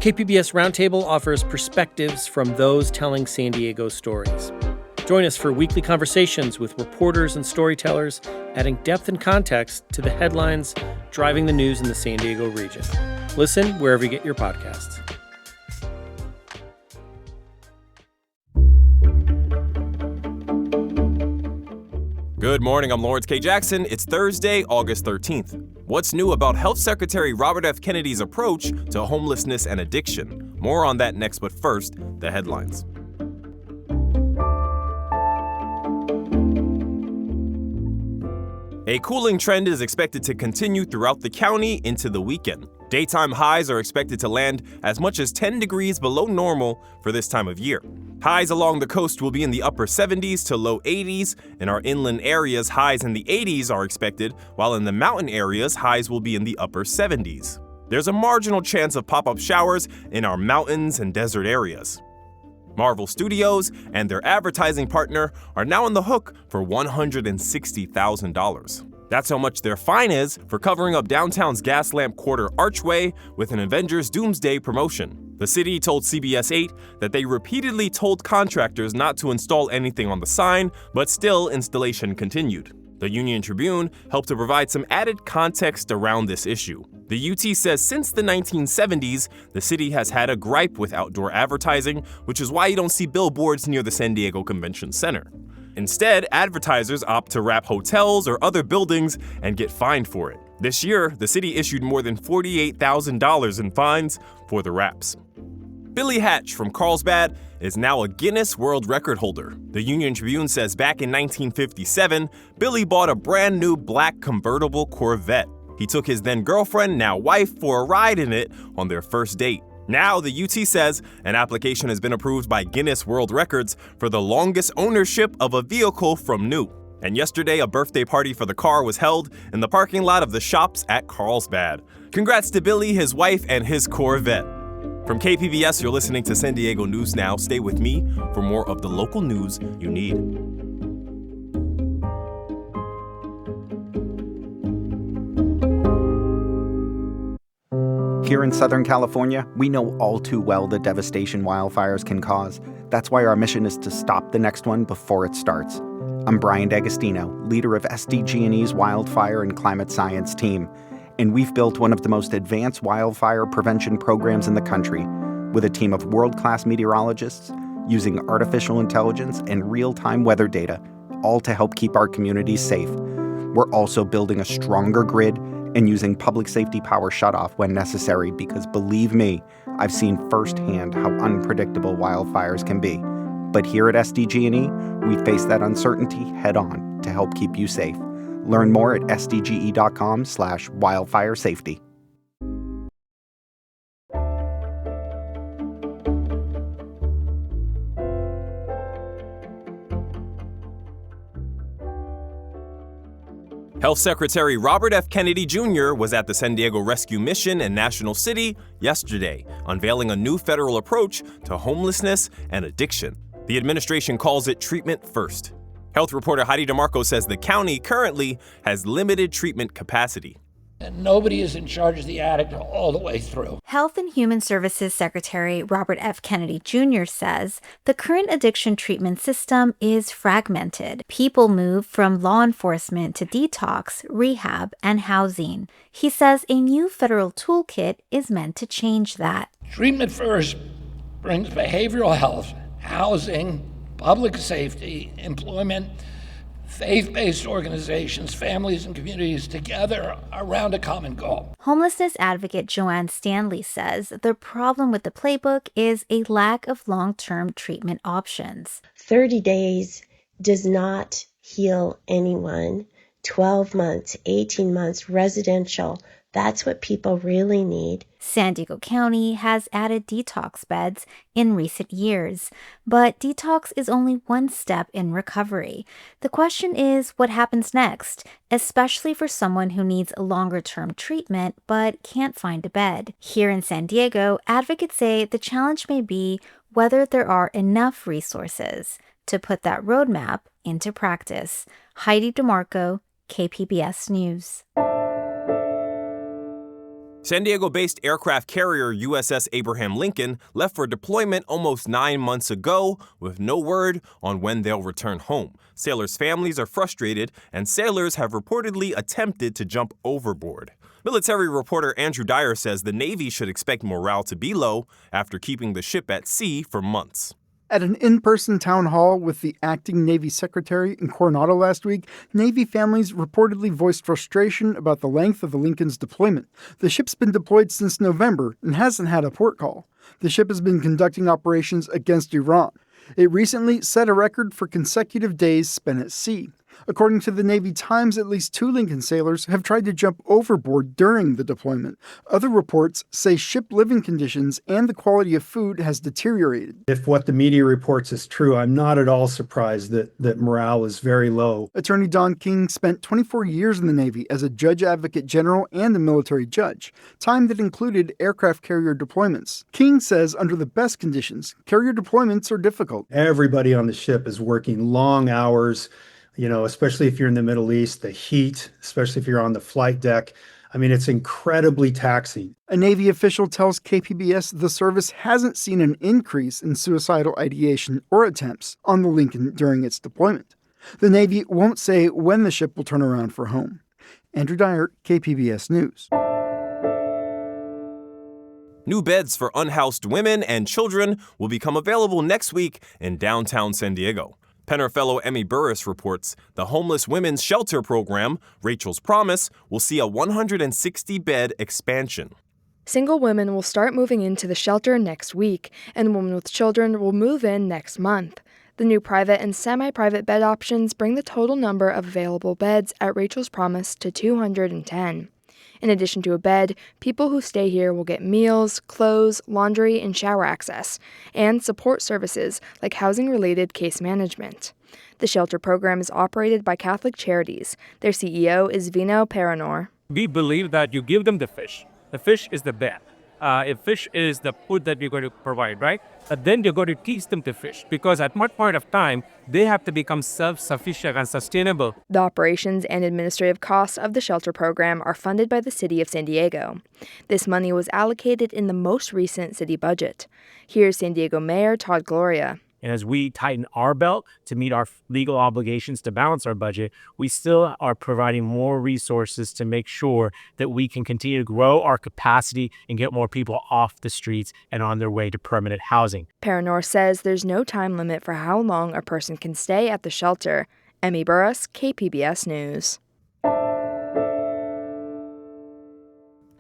KPBS Roundtable offers perspectives from those telling San Diego stories. Join us for weekly conversations with reporters and storytellers, adding depth and context to the headlines driving the news in the San Diego region. Listen wherever you get your podcasts. Good morning, I'm Lawrence K. Jackson. It's Thursday, August 13th. What's new about Health Secretary Robert F. Kennedy's approach to homelessness and addiction? More on that next, but first, the headlines. A cooling trend is expected to continue throughout the county into the weekend. Daytime highs are expected to land as much as 10 degrees below normal for this time of year. Highs along the coast will be in the upper 70s to low 80s. In our inland areas, highs in the 80s are expected, while in the mountain areas, highs will be in the upper 70s. There's a marginal chance of pop-up showers in our mountains and desert areas. Marvel Studios and their advertising partner are now on the hook for $160,000. That's how much their fine is for covering up downtown's Gaslamp Quarter archway with an Avengers Doomsday promotion. The city told CBS 8 that they repeatedly told contractors not to install anything on the sign, but still installation continued. The Union Tribune helped to provide some added context around this issue. The UT says since the 1970s, the city has had a gripe with outdoor advertising, which is why you don't see billboards near the San Diego Convention Center. Instead, advertisers opt to wrap hotels or other buildings and get fined for it. This year, the city issued more than $48,000 in fines for the wraps. Billy Hatch from Carlsbad is now a Guinness World Record holder. The Union Tribune says back in 1957, Billy bought a brand new black convertible Corvette. He took his then girlfriend, now wife, for a ride in it on their first date. Now, the UT says an application has been approved by Guinness World Records for the longest ownership of a vehicle from new. And yesterday, a birthday party for the car was held in the parking lot of the shops at Carlsbad. Congrats to Billy, his wife, and his Corvette. From KPBS, you're listening to San Diego News Now. Stay with me for more of the local news you need. Here in Southern California, we know all too well the devastation wildfires can cause. That's why our mission is to stop the next one before it starts. I'm Brian D'Agostino, leader of SDG&E's Wildfire and Climate Science team, and we've built one of the most advanced wildfire prevention programs in the country with a team of world-class meteorologists using artificial intelligence and real-time weather data, all to help keep our communities safe. We're also building a stronger grid and using public safety power shutoff when necessary because, believe me, I've seen firsthand how unpredictable wildfires can be. But here at SDG&E, we face that uncertainty head-on to help keep you safe. Learn more at sdge.com/wildfiresafety. Health Secretary Robert F. Kennedy Jr. was at the San Diego Rescue Mission in National City yesterday, unveiling a new federal approach to homelessness and addiction. The administration calls it treatment first. Health reporter Heidi DeMarco says the county currently has limited treatment capacity. And nobody is in charge of the addict all the way through. Health and Human Services Secretary Robert F. Kennedy Jr. says the current addiction treatment system is fragmented. People move from law enforcement to detox, rehab, and housing. He says a new federal toolkit is meant to change that. Treatment first brings behavioral health, housing, public safety, employment, faith-based organizations, families, and communities together around a common goal. Homelessness advocate Joanne Stanley says the problem with the playbook is a lack of long-term treatment options. 30 days does not heal anyone. 12 months, 18 months, residential, that's what people really need. San Diego County has added detox beds in recent years, but detox is only one step in recovery. The question is what happens next, especially for someone who needs a longer-term treatment but can't find a bed. Here in San Diego, advocates say the challenge may be whether there are enough resources to put that roadmap into practice. Heidi DeMarco, KPBS News. San Diego-based aircraft carrier USS Abraham Lincoln left for deployment almost 9 months ago with no word on when they'll return home. Sailors' families are frustrated, and sailors have reportedly attempted to jump overboard. Military reporter Andrew Dyer says the Navy should expect morale to be low after keeping the ship at sea for months. At an in-person town hall with the acting Navy Secretary in Coronado last week, Navy families reportedly voiced frustration about the length of the Lincoln's deployment. The ship's been deployed since November and hasn't had a port call. The ship has been conducting operations against Iran. It recently set a record for consecutive days spent at sea. According to the Navy Times, at least 2 Lincoln sailors have tried to jump overboard during the deployment. Other reports say ship living conditions and the quality of food has deteriorated. If what the media reports is true, I'm not at all surprised that morale is very low. Attorney Don King spent 24 years in the Navy as a judge advocate general and a military judge, time that included aircraft carrier deployments. King says under the best conditions, carrier deployments are difficult. Everybody on the ship is working long hours, especially if you're in the Middle East, the heat, especially if you're on the flight deck. I mean, it's incredibly taxing. A Navy official tells KPBS the service hasn't seen an increase in suicidal ideation or attempts on the Lincoln during its deployment. The Navy won't say when the ship will turn around for home. Andrew Dyer, KPBS News. New beds for unhoused women and children will become available next week in downtown San Diego. Penner fellow Emmy Burris reports the homeless women's shelter program, Rachel's Promise, will see a 160-bed expansion. Single women will start moving into the shelter next week, and women with children will move in next month. The new private and semi-private bed options bring the total number of available beds at Rachel's Promise to 210. In addition to a bed, people who stay here will get meals, clothes, laundry, and shower access, and support services like housing-related case management. The shelter program is operated by Catholic Charities. Their CEO is Vino Peranor. We believe that you give them the fish. The fish is the bed. If fish is the food that we're going to provide, right? Then you're going to teach them to fish, because at one point of time, they have to become self-sufficient and sustainable. The operations and administrative costs of the shelter program are funded by the City of San Diego. This money was allocated in the most recent city budget. Here's San Diego Mayor Todd Gloria. And as we tighten our belt to meet our legal obligations to balance our budget, we still are providing more resources to make sure that we can continue to grow our capacity and get more people off the streets and on their way to permanent housing. Peranor says there's no time limit for how long a person can stay at the shelter. Emmy Burris, KPBS News.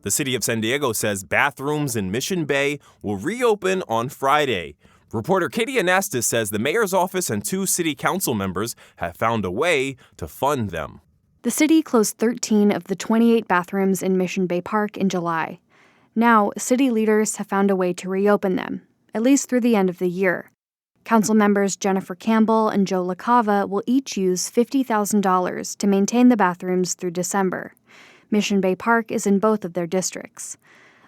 The city of San Diego says bathrooms in Mission Bay will reopen on Friday. Reporter Katie Anastas says the mayor's office and 2 city council members have found a way to fund them. The city closed 13 of the 28 bathrooms in Mission Bay Park in July. Now, city leaders have found a way to reopen them, at least through the end of the year. Council members Jennifer Campbell and Joe LaCava will each use $50,000 to maintain the bathrooms through December. Mission Bay Park is in both of their districts.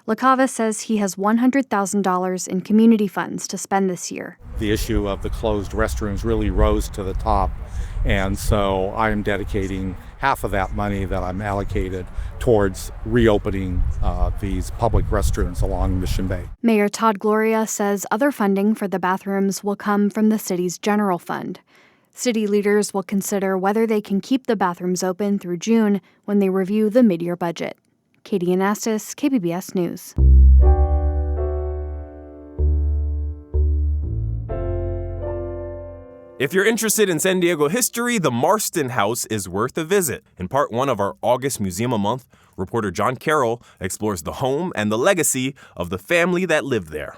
LaCava says he has $100,000 in community funds to spend this year. The issue of the closed restrooms really rose to the top, and so I am dedicating half of that money that I'm allocated towards reopening these public restrooms along Mission Bay. Mayor Todd Gloria says other funding for the bathrooms will come from the city's general fund. City leaders will consider whether they can keep the bathrooms open through June when they review the mid-year budget. Katie Anastas, KPBS News. If you're interested in San Diego history, the Marston House is worth a visit. In part 1 of our August Museum a Month, reporter John Carroll explores the home and the legacy of the family that lived there.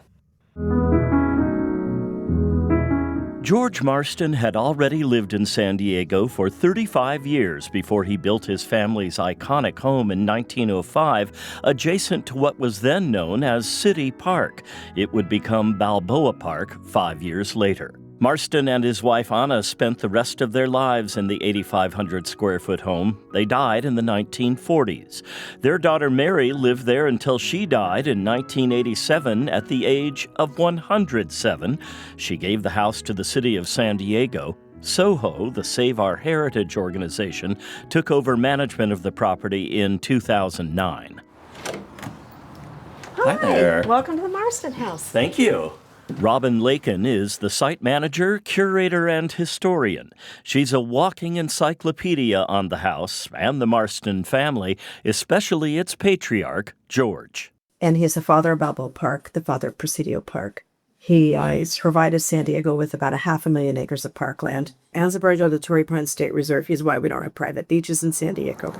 George Marston had already lived in San Diego for 35 years before he built his family's iconic home in 1905, adjacent to what was then known as City Park. It would become Balboa Park 5 years later. Marston and his wife Anna spent the rest of their lives in the 8,500-square-foot home. They died in the 1940s. Their daughter Mary lived there until she died in 1987 at the age of 107. She gave the house to the city of San Diego. Soho, the Save Our Heritage organization, took over management of the property in 2009. Hi there. Welcome to the Marston House. Thank you. Robin Lakin is the site manager, curator, and historian. She's a walking encyclopedia on the house and the Marston family, especially its patriarch, George. And he is the father of Balboa Park, the father of Presidio Park. He has provided San Diego with about 500,000 acres of parkland. As a bridge on the Torrey Pines State Reserve, he's why we don't have private beaches in San Diego.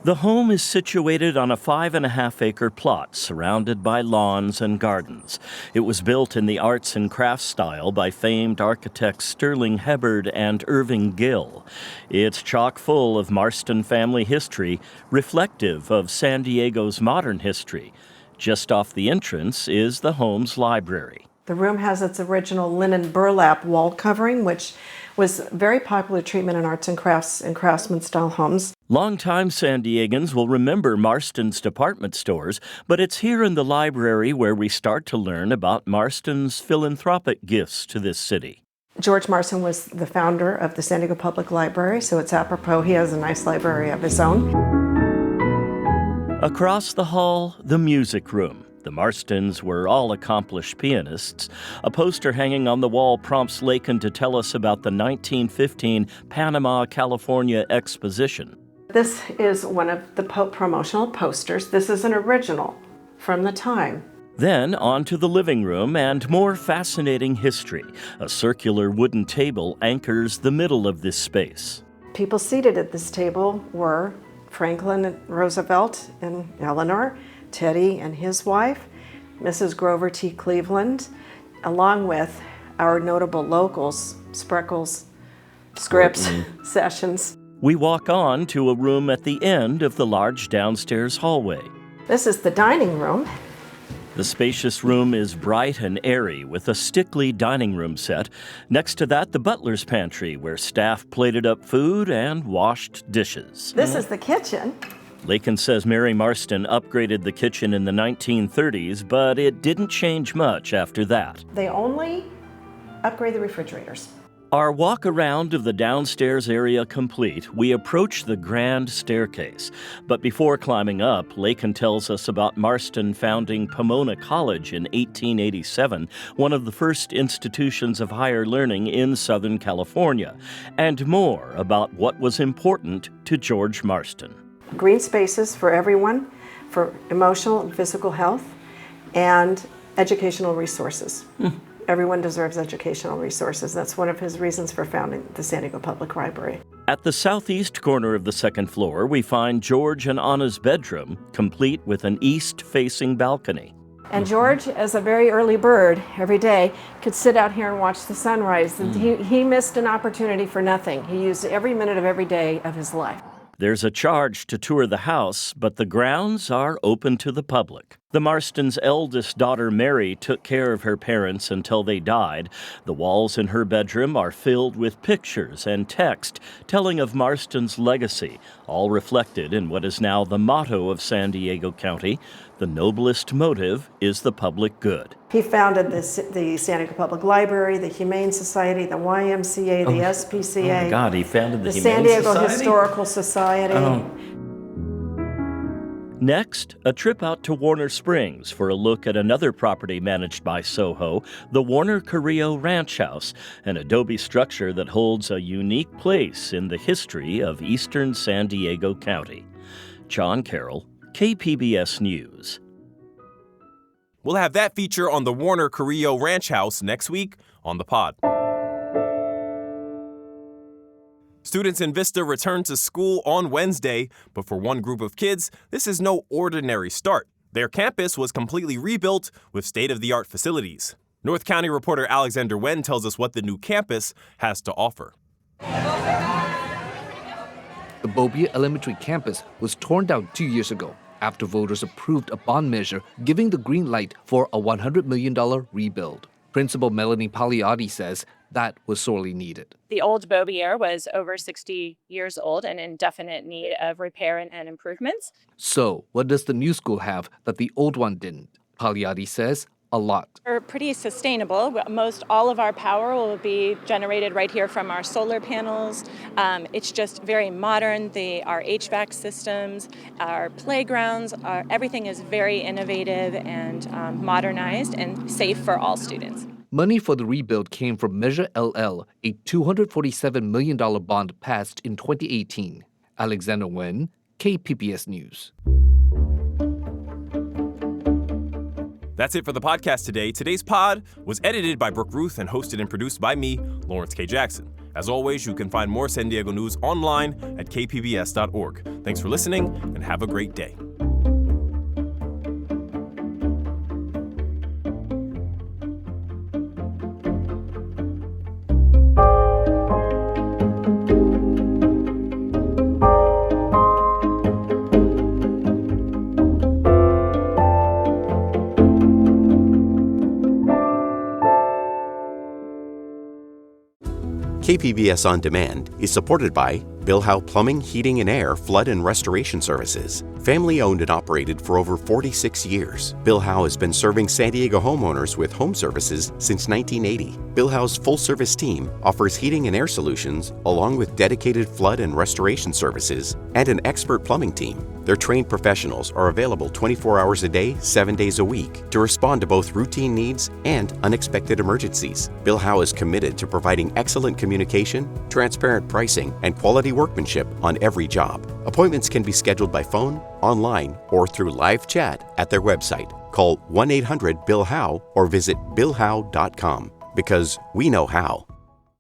The home is situated on a 5.5-acre plot surrounded by lawns and gardens. It was built in the arts and crafts style by famed architects Sterling Hebard and Irving Gill. It's chock full of Marston family history, reflective of San Diego's modern history. Just off the entrance is the home's library. The room has its original linen burlap wall covering, which was very popular treatment in arts and crafts and craftsman-style homes. Longtime San Diegans will remember Marston's department stores, but it's here in the library where we start to learn about Marston's philanthropic gifts to this city. George Marston was the founder of the San Diego Public Library, so it's apropos he has a nice library of his own. Across the hall, the music room. The Marstons were all accomplished pianists. A poster hanging on the wall prompts Lakin to tell us about the 1915 Panama, California exposition. This is one of the promotional posters. This is an original from the time. Then on to the living room and more fascinating history. A circular wooden table anchors the middle of this space. People seated at this table were Franklin Roosevelt and Eleanor, Teddy and his wife, Mrs. Grover T. Cleveland, along with our notable locals, Spreckles, Scripps, Sessions. We walk on to a room at the end of the large downstairs hallway. This is the dining room. The spacious room is bright and airy with a Stickley dining room set. Next to that, the butler's pantry where staff plated up food and washed dishes. This is the kitchen. Lakin says Mary Marston upgraded the kitchen in the 1930s, but it didn't change much after that. They only upgrade the refrigerators. Our walk around of the downstairs area complete, we approach the grand staircase. But before climbing up, Lakin tells us about Marston founding Pomona College in 1887, one of the first institutions of higher learning in Southern California, and more about what was important to George Marston. Green spaces for everyone, for emotional and physical health, and educational resources. Everyone deserves educational resources. That's one of his reasons for founding the San Diego Public Library. At the southeast corner of the second floor, we find George and Anna's bedroom, complete with an east-facing balcony. And George, as a very early bird, every day, could sit out here and watch the sunrise. And he missed an opportunity for nothing. He used every minute of every day of his life. There's a charge to tour the house, but the grounds are open to the public. The Marstons' eldest daughter, Mary, took care of her parents until they died. The walls in her bedroom are filled with pictures and text telling of Marston's legacy, all reflected in what is now the motto of San Diego County: the noblest motive is the public good. He founded the San Diego Public Library, the Humane Society, the YMCA, the SPCA. Oh my God, he founded the Humane San Diego Society? Historical Society. Oh. Next, a trip out to Warner Springs for a look at another property managed by Soho, the Warner Carrillo Ranch House, an adobe structure that holds a unique place in the history of eastern San Diego County. John Carroll, KPBS News. We'll have that feature on the Warner Carrillo Ranch House next week on the pod. Students in Vista return to school on Wednesday, but for one group of kids, this is no ordinary start. Their campus was completely rebuilt with state-of-the-art facilities. North County reporter Alexander Wen tells us what the new campus has to offer. The Bobia Elementary campus was torn down 2 years ago after voters approved a bond measure giving the green light for a $100 million rebuild. Principal Melanie Pagliatti says that was sorely needed. The old Bobier was over 60 years old and in definite need of repair and improvements. So, what does the new school have that the old one didn't? Pagliatti says a lot. We're pretty sustainable. Most all of our power will be generated right here from our solar panels. It's just very modern. Our HVAC systems, our playgrounds, everything is very innovative and modernized and safe for all students. Money for the rebuild came from Measure LL, a $247 million bond passed in 2018. Alexander Nguyen, KPBS News. That's it for the podcast today. Today's pod was edited by Brooke Ruth and hosted and produced by me, Lawrence K. Jackson. As always, you can find more San Diego news online at kpbs.org. Thanks for listening and have a great day. KPBS On Demand is supported by Bill Howe Plumbing, Heating and Air, Flood and Restoration Services. Family owned and operated for over 46 years, Bill Howe has been serving San Diego homeowners with home services since 1980. Bill Howe's full-service team offers heating and air solutions along with dedicated flood and restoration services and an expert plumbing team. Their trained professionals are available 24 hours a day, 7 days a week to respond to both routine needs and unexpected emergencies. Bill Howe is committed to providing excellent communication, transparent pricing, and quality workmanship on every job. Appointments can be scheduled by phone, online, or through live chat at their website. Call 1-800-BILL-HOWE or visit billhowe.com because we know how.